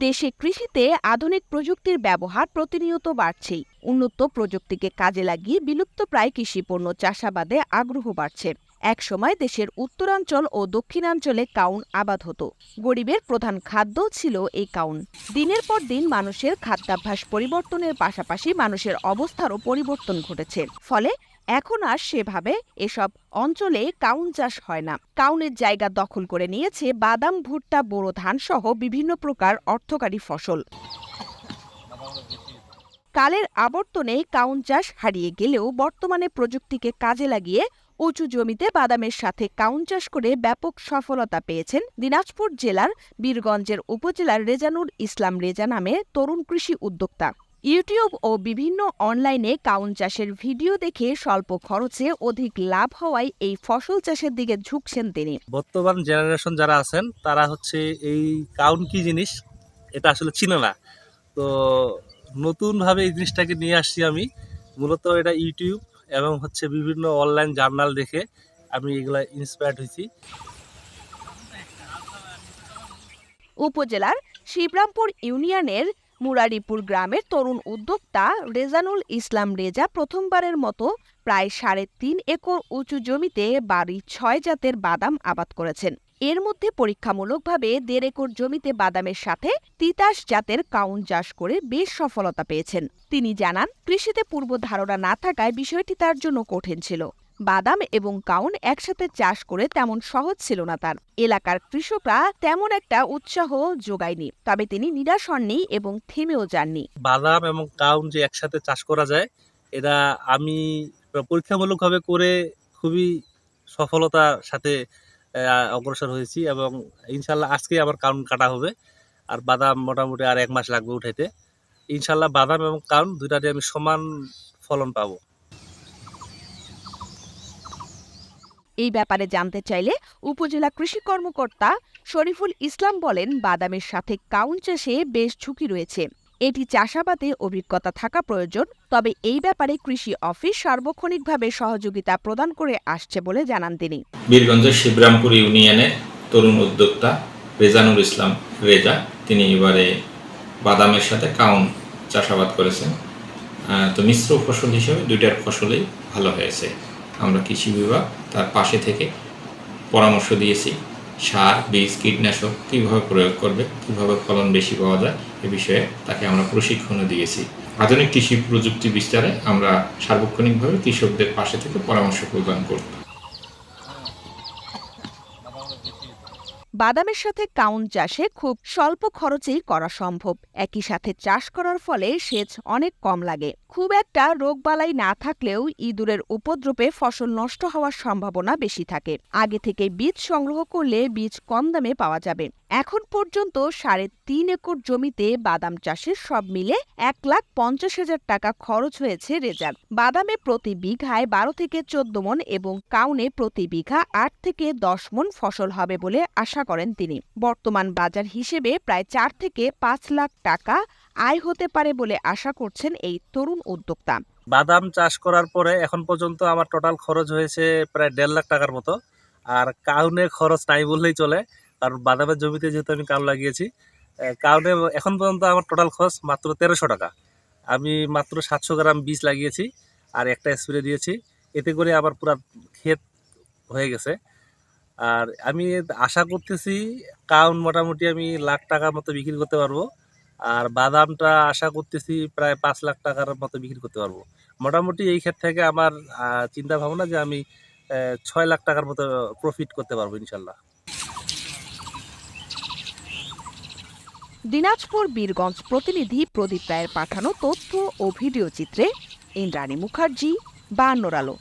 দেশে কৃষিতে আধুনিক প্রযুক্তির ব্যবহার প্রতিনিয়ত বাড়ছেই। উন্নত প্রযুক্তিকে কাজে লাগিয়ে বিলুপ্তপ্রায় কৃষিপণ্য চাষাবাদে আগ্রহ বাড়ছে। একসময় দেশের উত্তরাঞ্চল ও দক্ষিণাঞ্চলে কাউন আবাদ হতো। গরিবের প্রধান খাদ্য ছিল এই কাউন। দিনের পর দিন মানুষের খাদ্যাভ্যাস পরিবর্তনের পাশাপাশি মানুষের অবস্থারও পরিবর্তন ঘটেছে। ফলে এখন আর সেভাবে এসব অঞ্চলে কাউন চাষ হয় না। কাউনের জায়গা দখল করে নিয়েছে বাদাম, ভুট্টা, বোরো ধান সহ বিভিন্ন প্রকার অর্থকারী ফসল। কালের আবর্তনে কাউন চাষ হারিয়ে গেলেও বর্তমানে প্রযুক্তিকে কাজে লাগিয়ে উঁচু জমিতে বাদামের সাথে কাউন চাষ করে ব্যাপক সফলতা পেয়েছেন দিনাজপুর জেলার বীরগঞ্জের উপজেলার রেজানুল ইসলাম রেজা নামে তরুণ কৃষি উদ্যোক্তা। ইউটিউব ও বিভিন্ন অনলাইনে কাউন চাষের ভিডিও দেখে স্বল্প খরচে অধিক লাভ হওয়ায় এই ফসল চাষের দিকে ঝুঁকছেন তিনি। বর্তমান জেনারেশন যারা আছেন তারা এই কাউন কি জিনিস এটা আসলে চিনে না। তো নতুনভাবে এই জিনিসটাকে নিয়ে আসছি আমি। মূলত এটা ইউটিউব এবং বিভিন্ন অনলাইন জার্নাল দেখে আমি এগুলা ইন্সপায়ার্ড হয়েছি। উপজেলার শিবরামপুর ইউনিয়নের মুরারিপুর গ্রামের তরুণ উদ্যোক্তা রেজানুল ইসলাম রেজা প্রথমবারের মতো প্রায় ৩.৫ একর উঁচু জমিতে বাড়ি ৬ জাতের বাদাম আবাদ করেছেন। এর মধ্যে পরীক্ষামূলকভাবে ১.৫ একর জমিতে বাদামের সাথে তিতাস জাতের কাউন চাষ করে বেশ সফলতা পেয়েছেন। তিনি জানান, কৃষিতে পূর্ব ধারণা না থাকায় বিষয়টি তার জন্য কঠিন ছিল। বাদাম এবং কাউন একসাথে চাষ করে তেমন সহজ ছিল না তার। এলাকার কৃষকরা তেমন একটা উৎসাহ যোগায়নি, তবে তিনি নিরাশ হননি এবং থেমেও যাননি। বাদাম এবং কাউন যে একসাথে চাষ করা যায়, এটা আমি পরীক্ষামূলকভাবে করে খুবই সফলতার সাথে অগ্রসর হয়েছি এবং ইনশাল্লাহ আজকে আমার কাউন কাটা হবে। আর বাদাম মোটামুটি আর ১ মাস লাগবে উঠাইতে। ইনশাল্লাহ বাদাম এবং কাউন দুইটাতে আমি সমান ফলন পাবো। এই ব্যাপারে জানতে চাইলে উপজেলা কৃষি কর্মকর্তা শরীফুল ইসলাম বলেন, বাদামের সাথে কাউন চাষে বেশ ঝুঁকি রয়েছে। এটি চাষাবাদে অভিজ্ঞতা থাকা প্রয়োজন, তবে এই ব্যাপারে কৃষি অফিস সার্বক্ষণিকভাবে সহযোগিতা প্রদান করে আসছে বলে জানান তিনি। বীরগঞ্জের শিবরামপুর ইউনিয়নের তরুণ উদ্যোক্তা রেজানুল ইসলাম রেজা, তিনি এবারে বাদামের সাথে কাউন চাষাবাদ করেছেন। তো মিশ্র ফসল হিসেবে দুইটার ফসলেই ভালো হয়েছে। আমরা কৃষি বিভাগ তার পাশে থেকে পরামর্শ দিয়েছি, সার, বীজ, কীটনাশক কীভাবে প্রয়োগ করবে, কীভাবে ফলন বেশি পাওয়া যায় এ বিষয়ে তাকে আমরা প্রশিক্ষণও দিয়েছি। আধুনিক কৃষি প্রযুক্তি বিস্তারে আমরা সার্বক্ষণিকভাবে কৃষকদের পাশে থেকে পরামর্শ প্রদান করব। বাদামের সাথে কাউন চাষে খুব স্বল্প খরচেই করা সম্ভব। একই সাথে চাষ করার ফলে সেচ অনেক কম লাগে। খুব একটা রোগবালাই না থাকলেও ইঁদুরের উপদ্রবে ফসল নষ্ট হওয়ার সম্ভাবনা বেশি থাকে। আগে থেকে বীজ সংগ্রহ করলে বীজ কম দামে পাওয়া যাবে। এখন পর্যন্ত ৩.৫ একর জমিতে বাদাম চাষে সব মিলে ১,৫০,০০০ টাকা খরচ হয়েছে রেজার। বাদামে প্রতি বিঘায় ১২ থেকে ১৪ মণ এবং কাউনে প্রতি বিঘা ৮ থেকে ১০ মণ ফসল হবে বলে আশা করেন তিনি। বর্তমান বাজার হিসেবে প্রায় ৪ থেকে ৫ লাখ টাকা আয় হতে পারে বলে আশা করছেন এই তরুণ উদ্যোক্তা। বাদাম চাষ করার পরে এখন পর্যন্ত আমার টোটাল খরচ হয়েছে প্রায় ১.৫ লাখ টাকার মতো। আর কাউনে খরচ নাই বললেই চলে, কারণ বাদামের জমিতে যেহেতু আমি কাউন লাগিয়েছি। কাউনে এখন পর্যন্ত আমার টোটাল খরচ মাত্র ১৩০০ টাকা। আমি মাত্র ৭০০ গ্রাম বীজ লাগিয়েছি আর একটা স্প্রে দিয়েছি। এতে করে আমার পুরা ক্ষেত হয়ে গেছে। আর আমি আশা করতেছি কাউন মোটামুটি আমি লাখ টাকার মতো বিক্রি করতে পারবো। আর বাদামটা আশা করতেছি প্রায় ৫ লাখ টাকার মতো বিক্রি করতে পারবো। মোটামুটি এই ক্ষেত থেকে আমার চিন্তা ভাবনা যে আমি ৬ লাখ টাকার মতো প্রফিট করতে পারবো ইনশাল্লাহ। দিনাজপুর বীরগঞ্জ প্রতিনিধি প্রদীপ রায়ের পাঠানো তথ্য ও ভিডিও চিত্রে ইন্দ্রাণী মুখার্জি, ৫২ আলো।